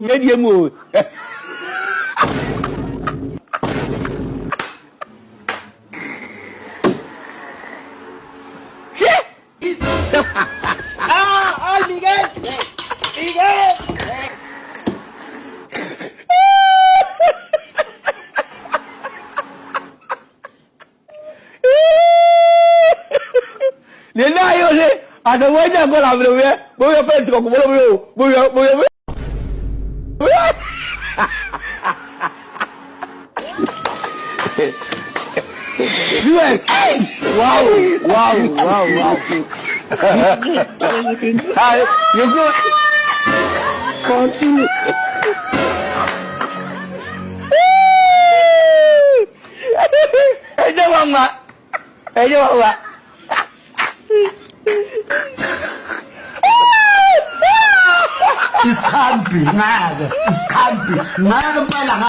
你爹母，你看，你看。你那又是啊？这我讲过了不对？我要被这个过了不有？不要不要不要！对，哇哦哇哦哇哦哇哦！啊，有个高兴。哎，这王八，哎，这王八。It can't be mad. It can't be mad by